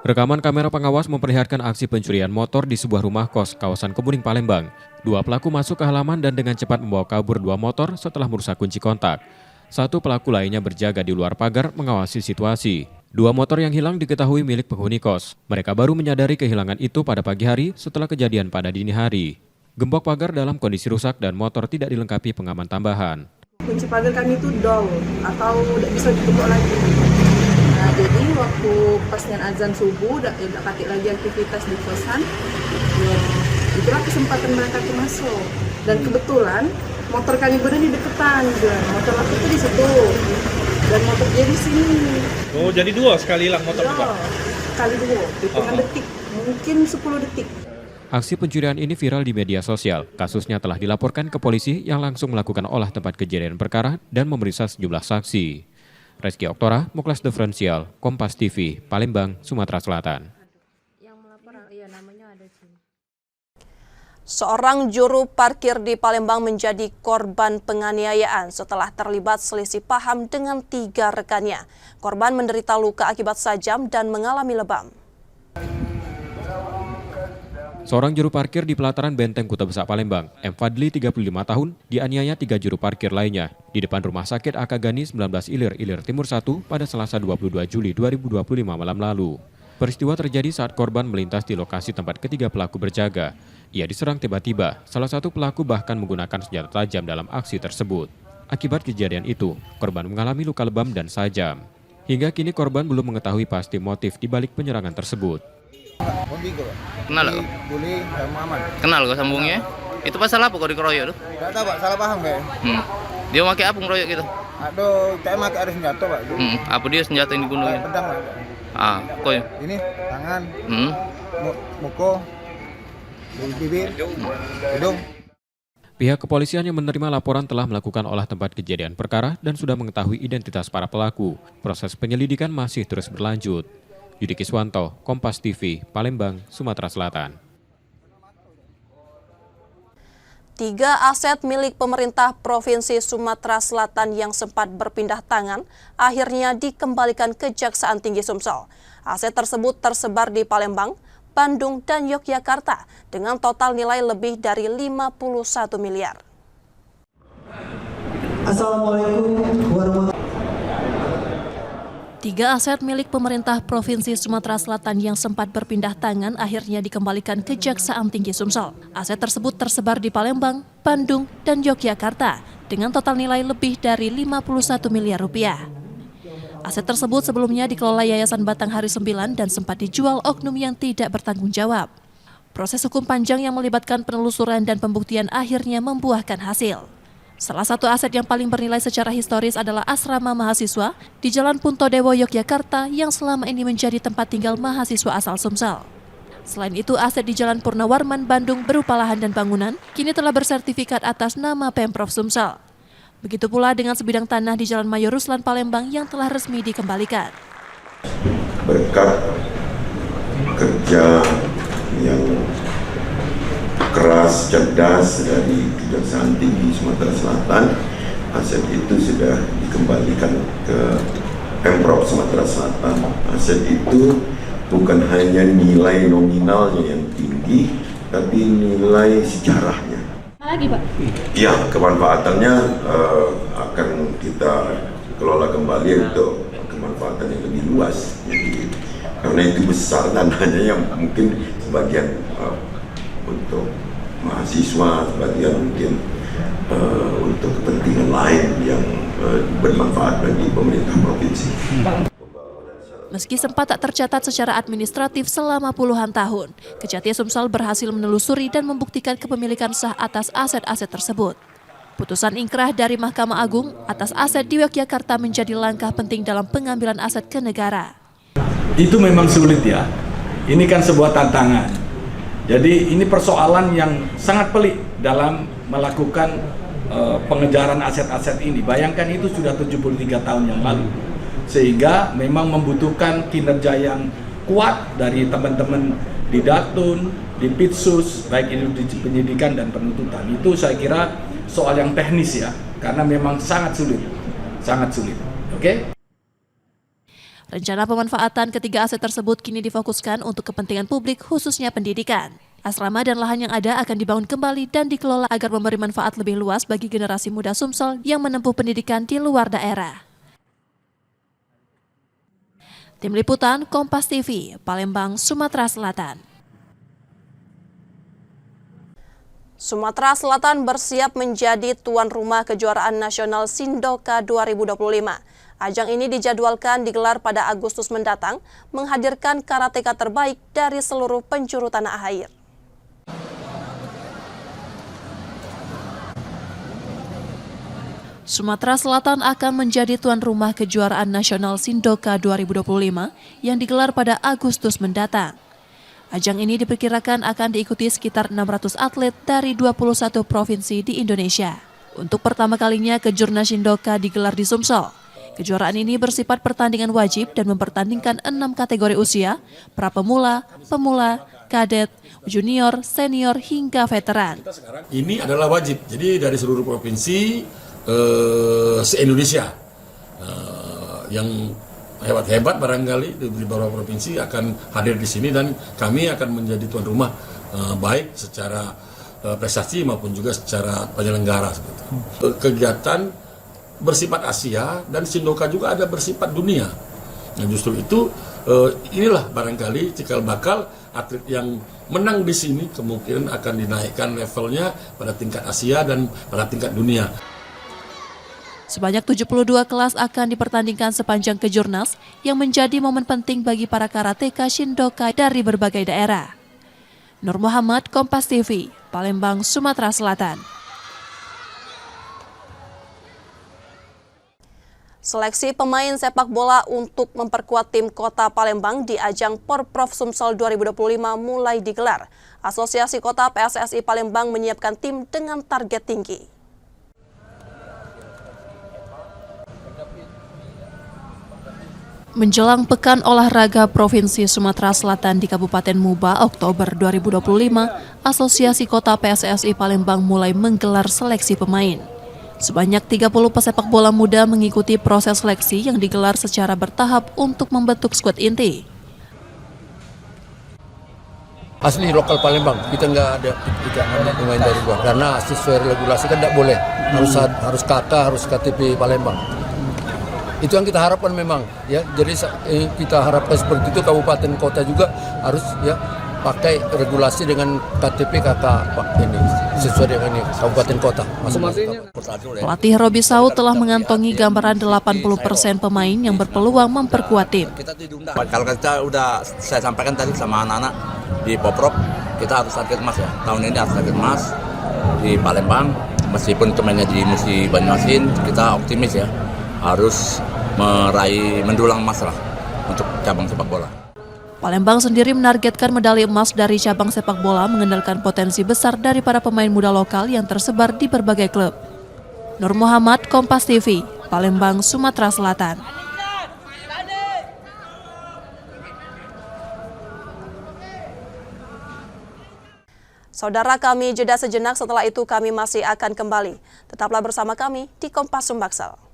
Rekaman kamera pengawas memperlihatkan aksi pencurian motor di sebuah rumah kos kawasan Kemuning, Palembang. 2 pelaku masuk ke halaman dan dengan cepat membawa kabur 2 motor setelah merusak kunci kontak. 1 pelaku lainnya berjaga di luar pagar mengawasi situasi. 2 motor yang hilang diketahui milik penghuni kos. Mereka baru menyadari kehilangan itu pada pagi hari setelah kejadian pada dini hari. Gembok pagar dalam kondisi rusak dan motor tidak dilengkapi pengaman tambahan. Kunci pagar kami itu dol atau tidak bisa ditutup lagi. Nah, jadi waktu pasnya azan subuh, tidak pakai lagi aktivitas di kosan, itulah kesempatan mereka masuk. Dan kebetulan motor kami berada di deketan, motor aku itu di situ. Dan motor dia di sini. Oh, jadi 2 sekali hilang motor juga? Kali 2, hitungan detik, mungkin 10 detik. Aksi pencurian ini viral di media sosial. Kasusnya telah dilaporkan ke polisi yang langsung melakukan olah tempat kejadian perkara dan memeriksa sejumlah saksi. Reski Oktora, Muklas Diferensial, Kompas TV, Palembang, Sumatera Selatan. Seorang juru parkir di Palembang menjadi korban penganiayaan setelah terlibat selisih paham dengan 3 rekannya. Korban menderita luka akibat sajam dan mengalami lebam. Seorang juru parkir di pelataran Benteng Kuta Besar Palembang, M. Fadli 35 tahun, dianiaya 3 juru parkir lainnya di depan Rumah Sakit AK Gani 19 Ilir Timur 1 pada Selasa 22 Juli 2025 malam lalu. Peristiwa terjadi saat korban melintas di lokasi tempat ketiga pelaku berjaga. Ia diserang tiba-tiba, salah satu pelaku bahkan menggunakan senjata tajam dalam aksi tersebut. Akibat kejadian itu, korban mengalami luka lebam dan sajam. Hingga kini korban belum mengetahui pasti motif di balik penyerangan tersebut. Kenal kok? Kenal kok sambungnya? Itu pasal apa kok dikeroyok tuh? Tidak tahu Pak, salah paham kayak. Dia pakai apa ngeroyok gitu? Aduh, saya pakai ada senjata Pak. Apa dia senjata yang dibunuh? Pedang Pak. Kok ya? Ini tangan, muka, bibir, hidung. Pihak kepolisian yang menerima laporan telah melakukan olah tempat kejadian perkara dan sudah mengetahui identitas para pelaku. Proses penyelidikan masih terus berlanjut. Yudi Kiswanto, Kompas TV, Palembang, Sumatera Selatan. 3 aset milik pemerintah Provinsi Sumatera Selatan yang sempat berpindah tangan akhirnya dikembalikan Kejaksaan Tinggi Sumsel. Aset tersebut tersebar di Palembang, Bandung, dan Yogyakarta dengan total nilai lebih dari 51 miliar. Assalamualaikum warahmatullahi wabarakatuh. 3 aset milik pemerintah Provinsi Sumatera Selatan yang sempat berpindah tangan akhirnya dikembalikan Kejaksaan Tinggi Sumsel. Aset tersebut tersebar di Palembang, Bandung, dan Yogyakarta dengan total nilai lebih dari 51 miliar rupiah. Aset tersebut sebelumnya dikelola Yayasan Batanghari 9 dan sempat dijual oknum yang tidak bertanggung jawab. Proses hukum panjang yang melibatkan penelusuran dan pembuktian akhirnya membuahkan hasil. Salah satu aset yang paling bernilai secara historis adalah asrama mahasiswa di Jalan Puntodewo, Yogyakarta yang selama ini menjadi tempat tinggal mahasiswa asal Sumsel. Selain itu, aset di Jalan Purnawarman, Bandung berupa lahan dan bangunan kini telah bersertifikat atas nama Pemprov Sumsel. Begitu pula dengan sebidang tanah di Jalan Mayor Ruslan, Palembang yang telah resmi dikembalikan. Berkat kerja yang keras, cerdas dari Kejaksaan Tinggi Sumatera Selatan, aset itu sudah dikembalikan ke Pemprov Sumatera Selatan. Aset itu bukan hanya nilai nominalnya yang tinggi, tapi nilai sejarahnya. Lagi Pak? Ya, kemanfaatannya akan kita kelola kembali untuk kemanfaatan yang lebih luas. Jadi karena itu besar tanahnya yang mungkin sebagian untuk mahasiswa, sebagian mungkin untuk kepentingan lain yang bermanfaat bagi pemerintah provinsi. Meski sempat tak tercatat secara administratif selama puluhan tahun, Kejati Sumsel berhasil menelusuri dan membuktikan kepemilikan sah atas aset-aset tersebut. Putusan ingkrah dari Mahkamah Agung atas aset di Yogyakarta menjadi langkah penting dalam pengambilan aset ke negara. Itu memang sulit ya, ini kan sebuah tantangan. Jadi ini persoalan yang sangat pelik dalam melakukan pengejaran aset-aset ini. Bayangkan itu sudah 73 tahun yang lalu. Sehingga memang membutuhkan kinerja yang kuat dari teman-teman di Datun, di Pitsus, baik itu di penyidikan dan penuntutan. Itu saya kira soal yang teknis ya, karena memang sangat sulit. Oke? Rencana pemanfaatan ketiga aset tersebut kini difokuskan untuk kepentingan publik khususnya pendidikan. Asrama dan lahan yang ada akan dibangun kembali dan dikelola agar memberi manfaat lebih luas bagi generasi muda Sumsel yang menempuh pendidikan di luar daerah. Tim Liputan Kompas TV, Palembang, Sumatera Selatan. Sumatera Selatan bersiap menjadi tuan rumah kejuaraan nasional Sindoka 2025. Ajang ini dijadwalkan digelar pada Agustus mendatang, menghadirkan karateka terbaik dari seluruh penjuru tanah air. Sumatera Selatan akan menjadi tuan rumah kejuaraan nasional Sindoka 2025 yang digelar pada Agustus mendatang. Ajang ini diperkirakan akan diikuti sekitar 600 atlet dari 21 provinsi di Indonesia. Untuk pertama kalinya Kejurnas Sindoka digelar di Sumsel. Kejuaraan ini bersifat pertandingan wajib dan mempertandingkan 6 kategori usia, pra-pemula, pemula, kadet, junior, senior, hingga veteran. Ini adalah wajib, jadi dari seluruh provinsi se-Indonesia yang hebat-hebat barangkali di beberapa provinsi akan hadir di sini dan kami akan menjadi tuan rumah baik secara prestasi maupun juga secara penyelenggara. Kegiatan bersifat Asia dan Sindoka juga ada bersifat dunia. Nah, justru itu inilah barangkali cikal bakal atlet yang menang di sini kemungkinan akan dinaikkan levelnya pada tingkat Asia dan pada tingkat dunia. Sebanyak 72 kelas akan dipertandingkan sepanjang Kejurnas yang menjadi momen penting bagi para karateka Sindoka dari berbagai daerah. Nur Muhammad, Kompas TV, Palembang, Sumatera Selatan. Seleksi pemain sepak bola untuk memperkuat tim Kota Palembang di ajang Porprov Sumsel 2025 mulai digelar. Asosiasi Kota PSSI Palembang menyiapkan tim dengan target tinggi. Menjelang Pekan Olahraga Provinsi Sumatera Selatan di Kabupaten Muba Oktober 2025, Asosiasi Kota PSSI Palembang mulai menggelar seleksi pemain. Sebanyak 30 pesepak bola muda mengikuti proses seleksi yang digelar secara bertahap untuk membentuk skuad inti. Asli lokal Palembang, kita nggak ada pemain dari luar karena sesuai regulasi kan tidak boleh, harus KK, harus KTP Palembang. Itu yang kita harapkan memang ya, jadi kita harapkan seperti itu. Kabupaten kota juga harus ya pakai regulasi dengan KTP KK ini sesuai dengan ini kabupaten kota. Pelatih Robi Saud telah mengantongi gambaran 80% pemain yang berpeluang memperkuat tim. Kalau kita udah saya sampaikan tadi sama anak-anak di Poprov, kita harus target emas ya. Tahun ini harus target emas di Palembang, meskipun kemainnya di Musi Banyuasin, kita optimis ya. Harus meraih mendulang emas lah untuk cabang sepak bola. Palembang sendiri menargetkan medali emas dari cabang sepak bola mengandalkan potensi besar dari para pemain muda lokal yang tersebar di berbagai klub. Nur Muhammad, Kompas TV, Palembang, Sumatera Selatan. Saudara, kami jeda sejenak, setelah itu kami masih akan kembali. Tetaplah bersama kami di Kompas Sumbaksel.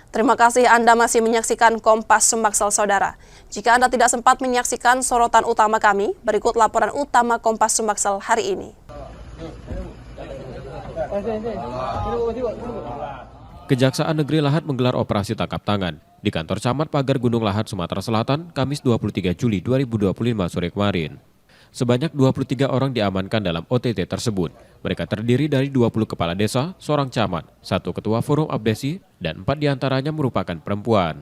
Terima kasih Anda masih menyaksikan Kompas Sumbaksel, Saudara. Jika Anda tidak sempat menyaksikan sorotan utama kami, berikut laporan utama Kompas Sumbaksel hari ini. Kejaksaan Negeri Lahat menggelar operasi tangkap tangan di kantor Camat Pagar Gunung Lahat, Sumatera Selatan, Kamis 23 Juli 2025 sore kemarin. Sebanyak 23 orang diamankan dalam OTT tersebut. Mereka terdiri dari 20 kepala desa, seorang camat, 1 ketua forum abdesi, dan 4 diantaranya merupakan perempuan.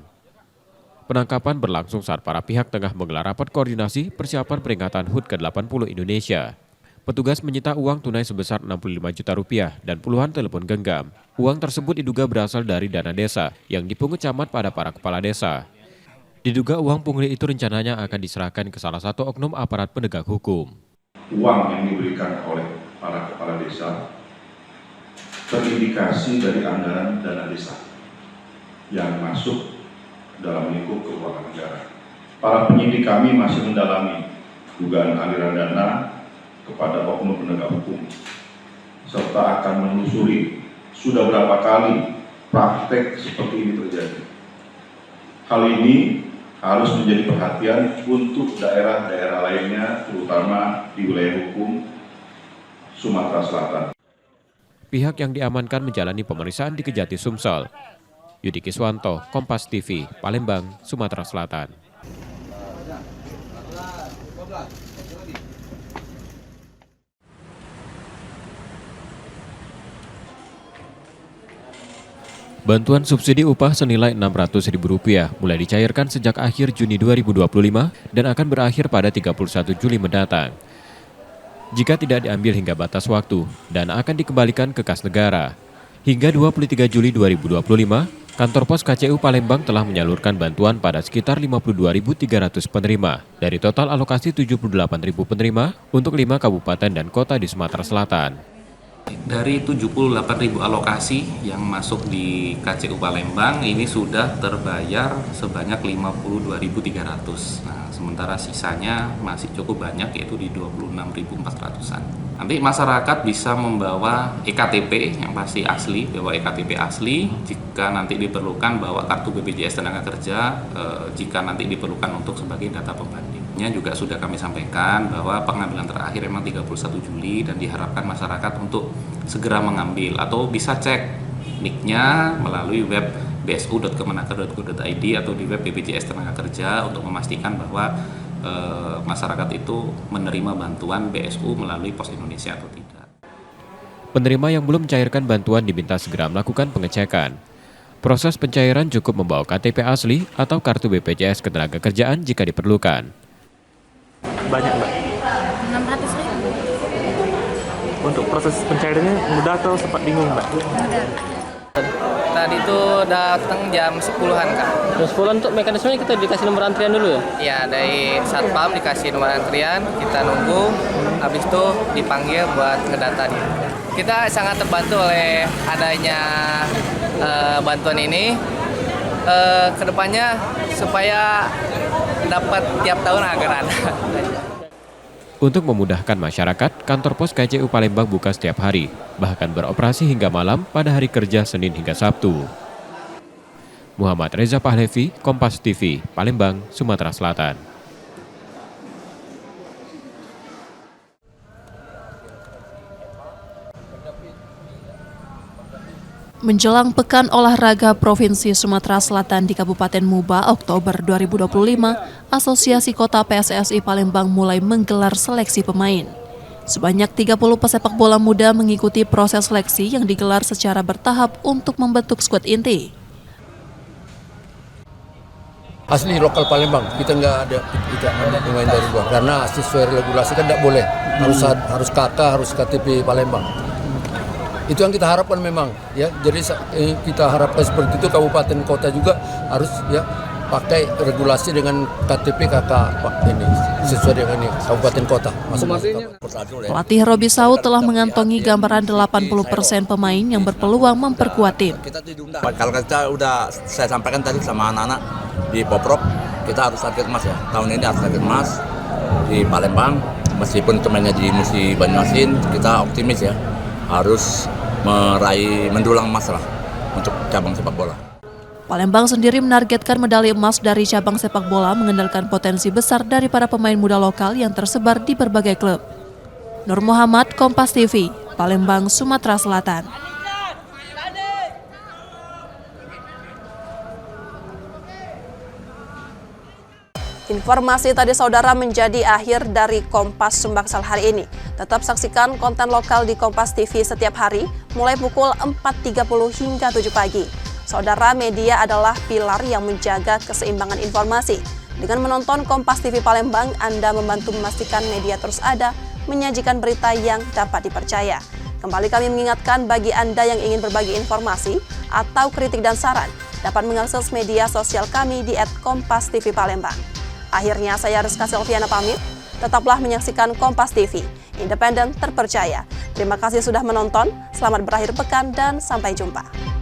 Penangkapan berlangsung saat para pihak tengah menggelar rapat koordinasi persiapan peringatan HUT ke-80 Indonesia. Petugas menyita uang tunai sebesar 65 juta rupiah dan puluhan telepon genggam. Uang tersebut diduga berasal dari dana desa yang dipungut camat pada para kepala desa. Diduga uang pungli itu rencananya akan diserahkan ke salah satu oknum aparat penegak hukum. Uang yang diberikan oleh para kepala desa terindikasi dari anggaran dana desa yang masuk dalam lingkup keuangan negara. Para penyidik kami masih mendalami dugaan aliran dana kepada oknum penegak hukum, serta akan menelusuri sudah berapa kali praktek seperti ini terjadi. Hal ini harus menjadi perhatian untuk daerah-daerah lainnya, terutama di wilayah hukum Sumatera Selatan. Pihak yang diamankan menjalani pemeriksaan di Kejati Sumsel. Yudi Kiswanto, Kompas TV, Palembang, Sumatera Selatan. Bantuan subsidi upah senilai Rp600.000 mulai dicairkan sejak akhir Juni 2025 dan akan berakhir pada 31 Juli mendatang. Jika tidak diambil hingga batas waktu dan akan dikembalikan ke kas negara. Hingga 23 Juli 2025, kantor pos KCU Palembang telah menyalurkan bantuan pada sekitar 52.300 penerima dari total alokasi 78.000 penerima untuk 5 kabupaten dan kota di Sumatera Selatan. Dari 78.000 alokasi yang masuk di KCU Palembang ini sudah terbayar sebanyak 52.300. Nah, sementara sisanya masih cukup banyak yaitu di 26.400-an. Nanti masyarakat bisa membawa EKTP yang pasti asli, bawa EKTP asli. Jika nanti diperlukan bawa kartu BPJS tenaga kerja jika nanti diperlukan untuk sebagai data pembanding. Juga sudah kami sampaikan bahwa pengambilan terakhir memang 31 Juli dan diharapkan masyarakat untuk segera mengambil atau bisa cek NIK-nya melalui web bsu.kemenaker.go.id atau di web BPJS Tenaga Kerja untuk memastikan bahwa masyarakat itu menerima bantuan BSU melalui Pos Indonesia atau tidak. Penerima yang belum mencairkan bantuan diminta segera melakukan pengecekan. Proses pencairan cukup membawa KTP asli atau kartu BPJS Ketenagakerjaan jika diperlukan. Banyak, Mbak? 600.000. Untuk proses pencairannya mudah atau sempat bingung, Mbak? Mudah. Tadi itu datang jam 10-an, Kak. Jam 10-an untuk mekanismenya kita dikasih nomor antrian dulu ya? Ya, dari Satpam dikasih nomor antrian, kita nunggu, habis itu dipanggil buat ngedata dia. Kita sangat terbantu oleh adanya bantuan ini. Kedepannya supaya dapat tiap tahun anggaran. Untuk memudahkan masyarakat, kantor pos KCU Palembang buka setiap hari, bahkan beroperasi hingga malam pada hari kerja Senin hingga Sabtu. Muhammad Reza Pahlevi, Kompas TV, Palembang, Sumatera Selatan. Menjelang Pekan Olahraga Provinsi Sumatera Selatan di Kabupaten Muba Oktober 2025, Asosiasi Kota PSSI Palembang mulai menggelar seleksi pemain. Sebanyak 30 pesepak bola muda mengikuti proses seleksi yang digelar secara bertahap untuk membentuk skuad inti. Asli lokal Palembang, kita nggak ada pemain dari luar karena sesuai regulasi kan tidak boleh, harus KK, harus KTP Palembang. Itu yang kita harapkan memang ya, jadi kita harapkan seperti itu. Kabupaten kota juga harus ya pakai regulasi dengan KTP KK ini sesuai dengan ini kabupaten kota. Pelatih Robi Saud telah mengantongi gambaran 80% pemain yang berpeluang memperkuat tim. Kalau kita udah saya sampaikan tadi sama anak-anak di Poprov, kita harus target emas ya. Tahun ini harus target emas di Palembang, meskipun temannya di Musi Banyuasin, kita optimis ya. Harus meraih mendulang emas lah untuk cabang sepak bola. Palembang sendiri menargetkan medali emas dari cabang sepak bola mengandalkan potensi besar dari para pemain muda lokal yang tersebar di berbagai klub. Nur Muhammad, Kompas TV, Palembang, Sumatera Selatan. Informasi tadi saudara menjadi akhir dari Kompas Sumbaksel hari ini. Tetap saksikan konten lokal di Kompas TV setiap hari mulai pukul 4.30 hingga 7 pagi. Saudara, media adalah pilar yang menjaga keseimbangan informasi. Dengan menonton Kompas TV Palembang, Anda membantu memastikan media terus ada, menyajikan berita yang dapat dipercaya. Kembali kami mengingatkan bagi Anda yang ingin berbagi informasi atau kritik dan saran, dapat mengakses media sosial kami di @KompasTV_Palembang. Akhirnya saya Rizka Silviana pamit, tetaplah menyaksikan Kompas TV, independen terpercaya. Terima kasih sudah menonton, selamat berakhir pekan dan sampai jumpa.